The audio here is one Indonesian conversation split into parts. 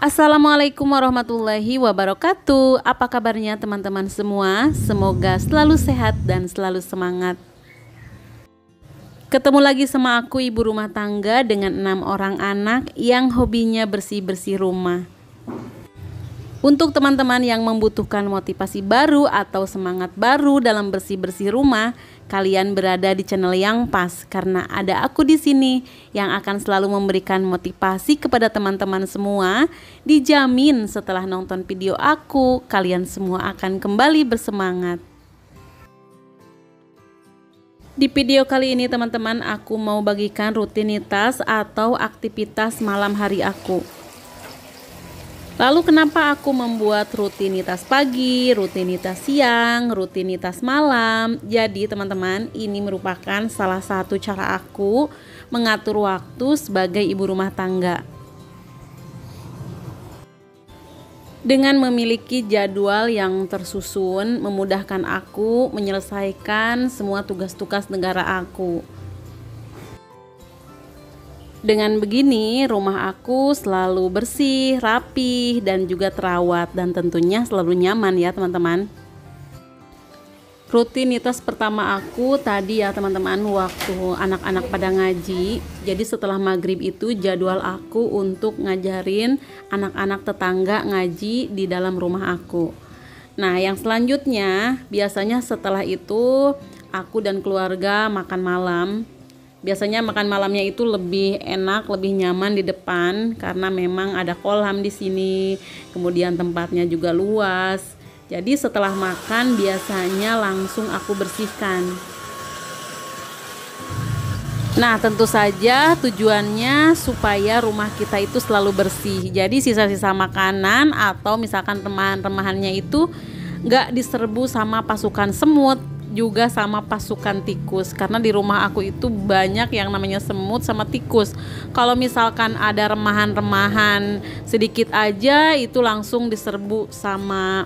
Assalamualaikum warahmatullahi wabarakatuh. Apa kabarnya teman-teman semua? Semoga selalu sehat dan selalu semangat. Ketemu lagi sama aku, ibu rumah tangga dengan 6 orang anak yang hobinya bersih-bersih rumah. Untuk teman-teman yang membutuhkan motivasi baru atau semangat baru dalam bersih-bersih rumah, kalian berada di channel yang pas karena ada aku di sini yang akan selalu memberikan motivasi kepada teman-teman semua. Dijamin setelah nonton video aku, kalian semua akan kembali bersemangat. Di video kali ini teman-teman, aku mau bagikan rutinitas atau aktivitas malam hari aku. Lalu kenapa aku membuat rutinitas pagi, rutinitas siang, rutinitas malam? Jadi teman-teman, ini merupakan salah satu cara aku mengatur waktu sebagai ibu rumah tangga. Dengan memiliki jadwal yang tersusun, memudahkan aku menyelesaikan semua tugas-tugas negara aku. Dengan begini, rumah aku selalu bersih, rapih, dan juga terawat, dan tentunya selalu nyaman ya teman-teman. Rutinitas pertama aku tadi ya teman-teman, waktu anak-anak pada ngaji. Jadi setelah maghrib itu jadwal aku untuk ngajarin anak-anak tetangga ngaji di dalam rumah aku. Nah, yang selanjutnya biasanya setelah itu aku dan keluarga makan malam. Biasanya makan malamnya itu lebih enak, lebih nyaman di depan karena memang ada kolam di sini. Kemudian tempatnya juga luas. Jadi setelah makan biasanya langsung aku bersihkan. Nah, tentu saja tujuannya supaya rumah kita itu selalu bersih. Jadi sisa-sisa makanan atau misalkan remahan-remahannya itu nggak diserbu sama pasukan semut, juga sama pasukan tikus, karena di rumah aku itu banyak yang namanya semut sama tikus. Kalau misalkan ada remahan-remahan sedikit aja itu langsung diserbu sama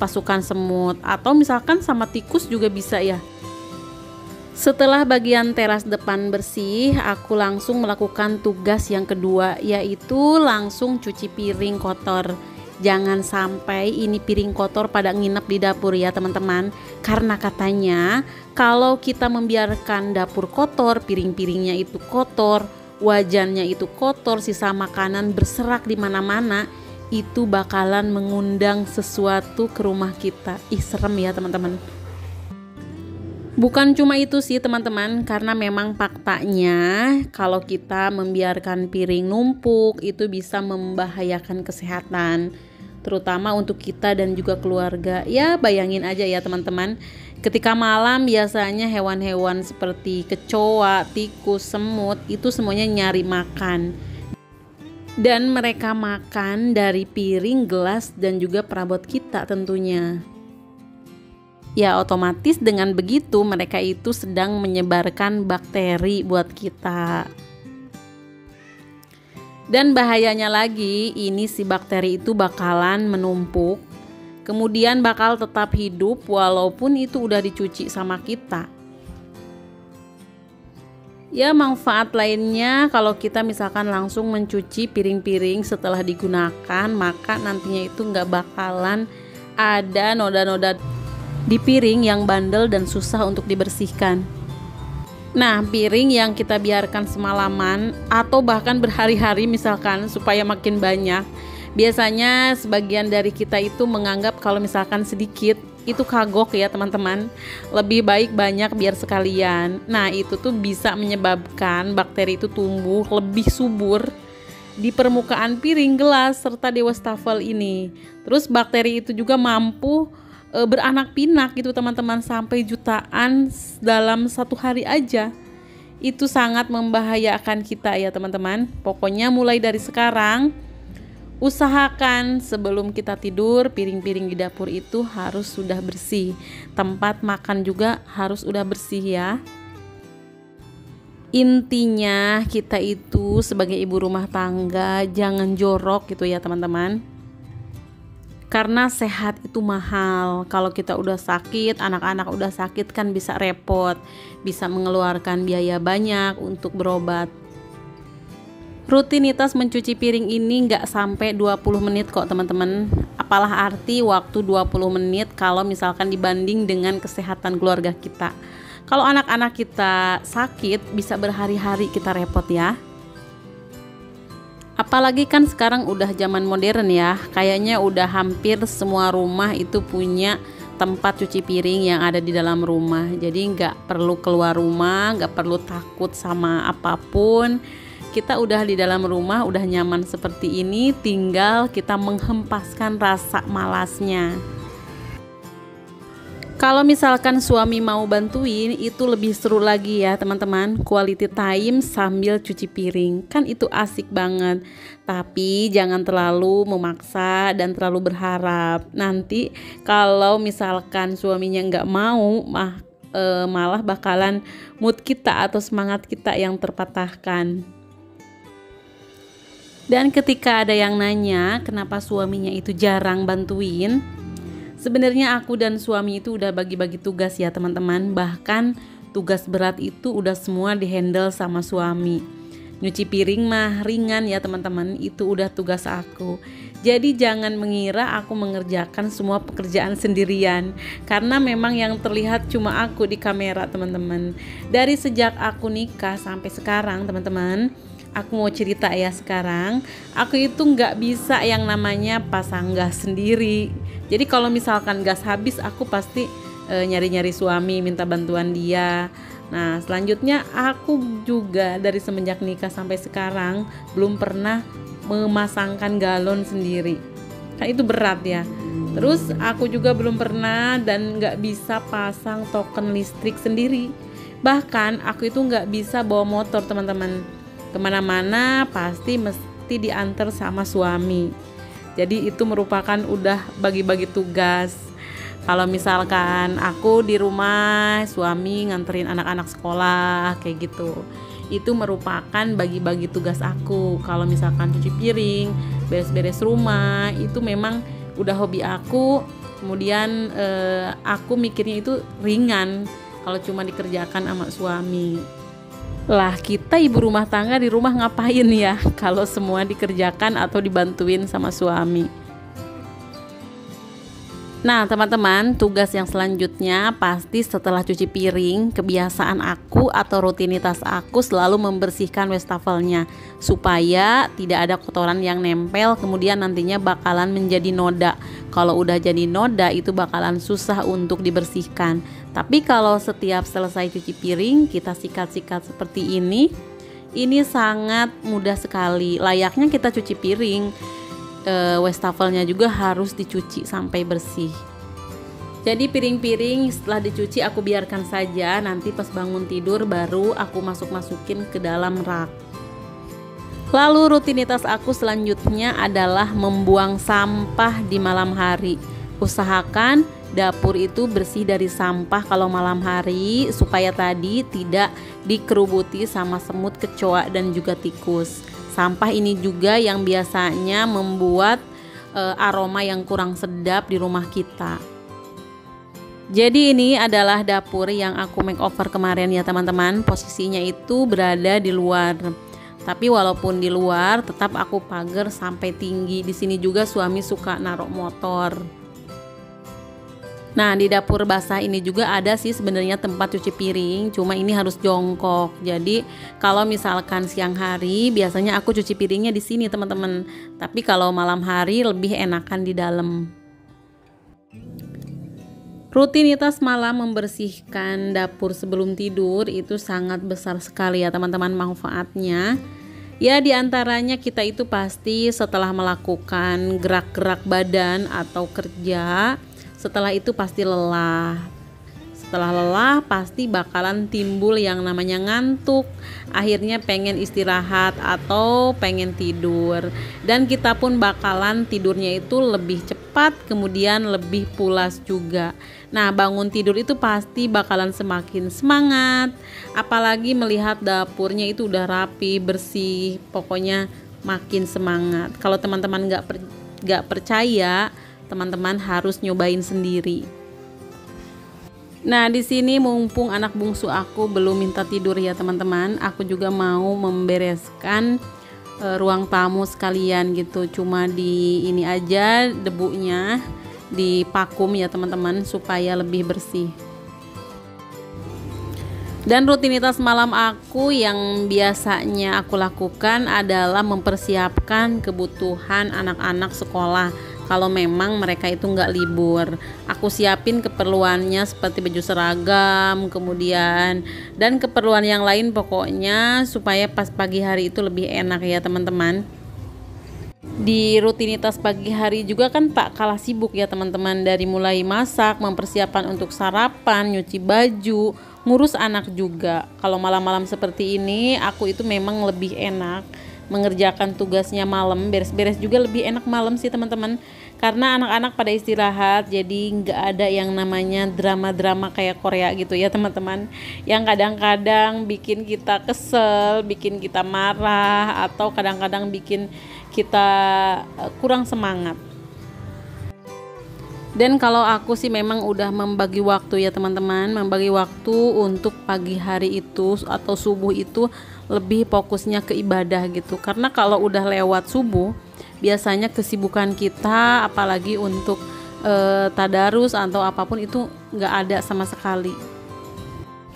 pasukan semut, atau misalkan sama tikus juga bisa ya. Setelah bagian teras depan bersih, aku langsung melakukan tugas yang kedua, yaitu langsung cuci piring kotor. Jangan sampai ini piring kotor pada nginep di dapur ya teman-teman. Karena katanya kalau kita membiarkan dapur kotor, piring-piringnya itu kotor, wajannya itu kotor, sisa makanan berserak di mana-mana, itu bakalan mengundang sesuatu ke rumah kita. Ih, serem ya teman-teman. Bukan cuma itu sih teman-teman, karena memang faktanya kalau kita membiarkan piring numpuk itu bisa membahayakan kesehatan, terutama untuk kita dan juga keluarga. Ya bayangin aja ya teman-teman, ketika malam biasanya hewan-hewan seperti kecoa, tikus, semut itu semuanya nyari makan. Dan mereka makan dari piring, gelas, dan juga perabot kita tentunya. Ya otomatis dengan begitu mereka itu sedang menyebarkan bakteri buat kita. Dan bahayanya lagi, ini si bakteri itu bakalan menumpuk, kemudian bakal tetap hidup walaupun itu udah dicuci sama kita. Ya manfaat lainnya, kalau kita misalkan langsung mencuci piring-piring setelah digunakan, maka nantinya itu nggak bakalan ada noda-noda di piring yang bandel dan susah untuk dibersihkan. Nah, piring yang kita biarkan semalaman atau bahkan berhari-hari misalkan supaya makin banyak, biasanya sebagian dari kita itu menganggap kalau misalkan sedikit itu kagok ya teman-teman. Lebih baik banyak biar sekalian. Nah, itu tuh bisa menyebabkan bakteri itu tumbuh lebih subur di permukaan piring, gelas, serta di wastafel ini. Terus bakteri itu juga mampu beranak pinak gitu teman-teman, sampai jutaan dalam satu hari aja. Itu sangat membahayakan kita ya teman-teman. Pokoknya mulai dari sekarang usahakan sebelum kita tidur piring-piring di dapur itu harus sudah bersih. Tempat makan juga harus udah bersih ya. Intinya kita itu sebagai ibu rumah tangga jangan jorok gitu ya teman-teman. Karena sehat itu mahal. Kalau kita udah sakit, anak-anak udah sakit kan bisa repot, bisa mengeluarkan biaya banyak untuk berobat. Rutinitas mencuci piring ini nggak sampai 20 menit kok teman-teman. Apalah arti waktu 20 menit kalau misalkan dibanding dengan kesehatan keluarga kita. Kalau anak-anak kita sakit bisa berhari-hari kita repot ya. Apalagi kan sekarang udah zaman modern ya. Kayaknya udah hampir semua rumah itu punya tempat cuci piring yang ada di dalam rumah. Jadi nggak perlu keluar rumah, nggak perlu takut sama apapun. Kita udah di dalam rumah, udah nyaman seperti ini, tinggal kita menghempaskan rasa malasnya. Kalau misalkan suami mau bantuin, itu lebih seru lagi ya teman-teman. Quality time sambil cuci piring, kan itu asik banget. Tapi jangan terlalu memaksa dan terlalu berharap. Nanti kalau misalkan suaminya nggak mau, malah bakalan mood kita atau semangat kita yang terpatahkan. Dan ketika ada yang nanya kenapa suaminya itu jarang bantuin, sebenarnya aku dan suami itu udah bagi-bagi tugas ya teman-teman. Bahkan tugas berat itu udah semua dihandle sama suami. Nyuci piring mah ringan ya teman-teman, itu udah tugas aku. Jadi jangan mengira aku mengerjakan semua pekerjaan sendirian, karena memang yang terlihat cuma aku di kamera teman-teman. Dari sejak aku nikah sampai sekarang teman-teman, aku mau cerita ya sekarang, aku itu nggak bisa yang namanya pasang gas sendiri. Jadi kalau misalkan gas habis, aku pasti nyari-nyari suami, minta bantuan dia. Nah selanjutnya aku juga dari semenjak nikah sampai sekarang belum pernah memasangkan galon sendiri. Kan itu berat ya. Terus aku juga belum pernah dan nggak bisa pasang token listrik sendiri. Bahkan aku itu nggak bisa bawa motor teman-teman. Kemana-mana pasti mesti diantar sama suami. Jadi itu merupakan udah bagi-bagi tugas. Kalau misalkan aku di rumah, suami nganterin anak-anak sekolah kayak gitu, itu merupakan bagi-bagi tugas aku. Kalau misalkan cuci piring, beres-beres rumah, itu memang udah hobi aku. Kemudian aku mikirnya itu ringan kalau cuma dikerjakan sama suami. Lah kita ibu rumah tangga di rumah ngapain ya kalau semua dikerjakan atau dibantuin sama suami. Nah teman-teman, tugas yang selanjutnya pasti setelah cuci piring, kebiasaan aku atau rutinitas aku selalu membersihkan wastafelnya supaya tidak ada kotoran yang nempel kemudian nantinya bakalan menjadi noda. Kalau udah jadi noda itu bakalan susah untuk dibersihkan. Tapi kalau setiap selesai cuci piring kita sikat-sikat seperti ini sangat mudah sekali. Layaknya kita cuci piring, wastafelnya juga harus dicuci sampai bersih. Jadi piring-piring setelah dicuci aku biarkan saja, nanti pas bangun tidur baru aku masukin ke dalam rak. Lalu rutinitas aku selanjutnya adalah membuang sampah di malam hari. Usahakan dapur itu bersih dari sampah kalau malam hari supaya tadi tidak dikerubuti sama semut, kecoa dan juga tikus. Sampah ini juga yang biasanya membuat aroma yang kurang sedap di rumah kita. Jadi ini adalah dapur yang aku makeover kemarin ya teman-teman. Posisinya itu berada di luar. Tapi walaupun di luar tetap aku pagar sampai tinggi. Di sini juga suami suka naruh motor. Nah di dapur basah ini juga ada sih sebenarnya tempat cuci piring, cuma ini harus jongkok. Jadi kalau misalkan siang hari biasanya aku cuci piringnya di sini teman-teman. Tapi kalau malam hari lebih enakan di dalam. Rutinitas malam membersihkan dapur sebelum tidur itu sangat besar sekali ya teman-teman manfaatnya. Ya diantaranya kita itu pasti setelah melakukan gerak-gerak badan atau kerja, setelah itu pasti lelah. Setelah lelah pasti bakalan timbul yang namanya ngantuk. Akhirnya pengen istirahat atau pengen tidur. Dan kita pun bakalan tidurnya itu lebih cepat, kemudian lebih pulas juga. Nah bangun tidur itu pasti bakalan semakin semangat. Apalagi melihat dapurnya itu udah rapi, bersih. Pokoknya makin semangat. Kalau teman-teman gak percaya, teman-teman harus nyobain sendiri. Nah di sini mumpung anak bungsu aku belum minta tidur ya teman-teman, aku juga mau membereskan ruang tamu sekalian gitu. Cuma di ini aja debunya dipakum ya teman-teman supaya lebih bersih. Dan rutinitas malam aku yang biasanya aku lakukan adalah mempersiapkan kebutuhan anak-anak sekolah. Kalau memang mereka itu nggak libur, aku siapin keperluannya seperti baju seragam, kemudian dan keperluan yang lain pokoknya supaya pas pagi hari itu lebih enak ya teman-teman. Di rutinitas pagi hari juga kan tak kalah sibuk ya teman-teman, dari mulai masak, mempersiapkan untuk sarapan, nyuci baju, ngurus anak juga. Kalau malam-malam seperti ini aku itu memang lebih enak mengerjakan tugasnya malam, beres-beres juga lebih enak malam sih teman-teman, karena anak-anak pada istirahat, jadi nggak ada yang namanya drama-drama kayak Korea gitu ya teman-teman, yang kadang-kadang bikin kita kesel, bikin kita marah, atau kadang-kadang bikin kita kurang semangat. Dan kalau aku sih memang udah membagi waktu ya teman-teman, membagi waktu untuk pagi hari itu atau subuh itu lebih fokusnya ke ibadah gitu. Karena kalau udah lewat subuh, biasanya kesibukan kita apalagi untuk tadarus atau apapun itu nggak ada sama sekali.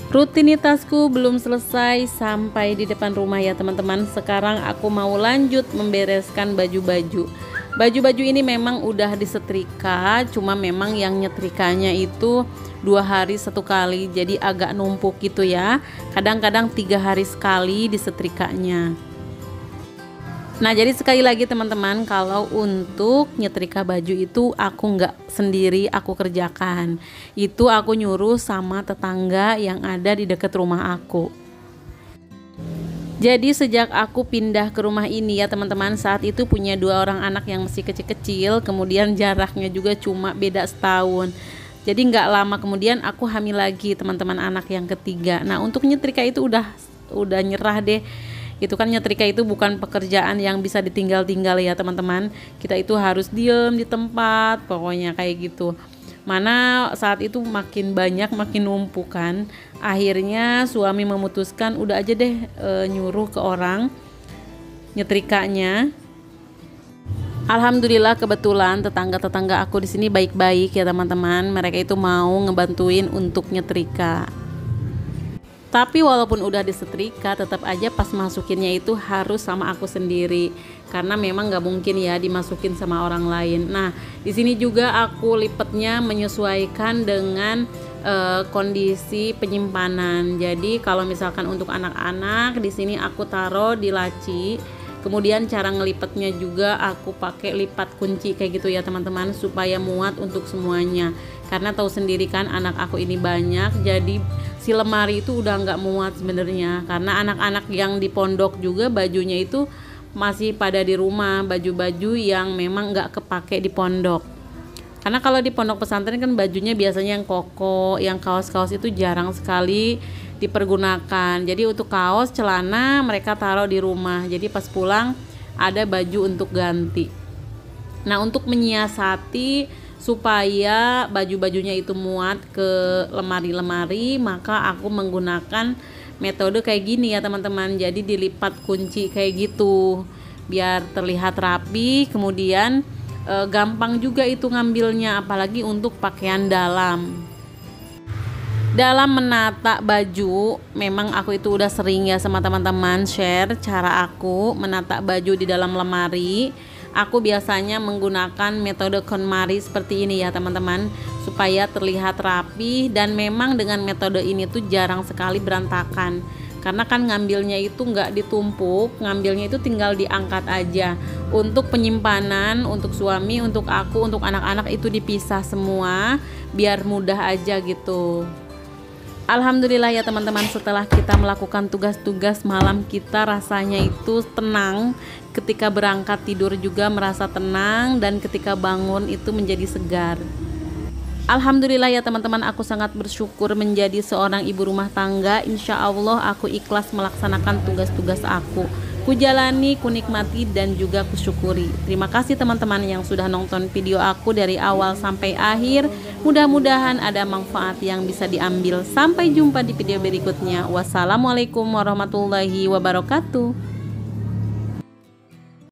Rutinitasku belum selesai sampai di depan rumah ya teman-teman. Sekarang aku mau lanjut membereskan baju-baju. Baju-baju ini memang udah disetrika, cuma memang yang nyetrikanya itu 2 hari 1 kali, jadi agak numpuk gitu ya. Kadang-kadang 3 hari sekali disetrikanya. Nah jadi sekali lagi teman-teman, kalau untuk nyetrika baju itu aku nggak sendiri aku kerjakan, itu aku nyuruh sama tetangga yang ada di dekat rumah aku. Jadi sejak aku pindah ke rumah ini ya teman-teman, saat itu punya 2 orang anak yang masih kecil-kecil, kemudian jaraknya juga cuma beda setahun. Jadi nggak lama kemudian aku hamil lagi teman-teman, anak yang ketiga. Nah untuk nyetrika itu udah nyerah deh. Itu kan nyetrika itu bukan pekerjaan yang bisa ditinggal-tinggal ya teman-teman. Kita itu harus diem di tempat, pokoknya kayak gitu. Mana saat itu makin banyak, makin numpuk kan. Akhirnya suami memutuskan udah aja deh nyuruh ke orang nyetrikanya. Alhamdulillah kebetulan tetangga-tetangga aku di sini baik-baik ya teman-teman. Mereka itu mau ngebantuin untuk nyetrika. Tapi walaupun udah disetrika, tetap aja pas masukinnya itu harus sama aku sendiri, karena memang nggak mungkin ya dimasukin sama orang lain. Nah di sini juga aku lipetnya menyesuaikan dengan kondisi penyimpanan. Jadi kalau misalkan untuk anak-anak di sini aku taruh di laci. Kemudian cara ngelipetnya juga aku pakai lipat kunci kayak gitu ya teman-teman, supaya muat untuk semuanya. Karena tahu sendiri kan anak aku ini banyak, jadi si lemari itu udah nggak muat sebenarnya. Karena anak-anak yang di pondok juga bajunya itu masih pada di rumah, baju-baju yang memang nggak kepake di pondok. Karena kalau di pondok pesantren kan bajunya biasanya yang koko, yang kaos-kaos itu jarang sekali dipergunakan. Jadi untuk kaos, celana mereka taruh di rumah. Jadi pas pulang ada baju untuk ganti. Nah untuk menyiasati supaya baju-bajunya itu muat ke lemari-lemari, maka aku menggunakan metode kayak gini ya teman-teman. Jadi dilipat kunci kayak gitu biar terlihat rapi, kemudian gampang juga itu ngambilnya, apalagi untuk pakaian dalam. Dalam menata baju, memang aku itu udah sering ya sama teman-teman share cara aku menata baju di dalam lemari. Aku biasanya menggunakan metode KonMari seperti ini ya teman-teman, supaya terlihat rapi, dan memang dengan metode ini tuh jarang sekali berantakan. Karena kan ngambilnya itu nggak ditumpuk, ngambilnya itu tinggal diangkat aja. Untuk penyimpanan, untuk suami, untuk aku, untuk anak-anak itu dipisah semua, biar mudah aja gitu. Alhamdulillah ya teman-teman, setelah kita melakukan tugas-tugas malam, kita rasanya itu tenang. Ketika berangkat tidur juga merasa tenang, dan ketika bangun itu menjadi segar. Alhamdulillah ya teman-teman, aku sangat bersyukur menjadi seorang ibu rumah tangga. Insya Allah aku ikhlas melaksanakan tugas-tugas aku. Kujalani, kunikmati, dan juga kusyukuri. Terima kasih teman-teman yang sudah nonton video aku dari awal sampai akhir. Mudah-mudahan ada manfaat yang bisa diambil. Sampai jumpa di video berikutnya. Wassalamualaikum warahmatullahi wabarakatuh.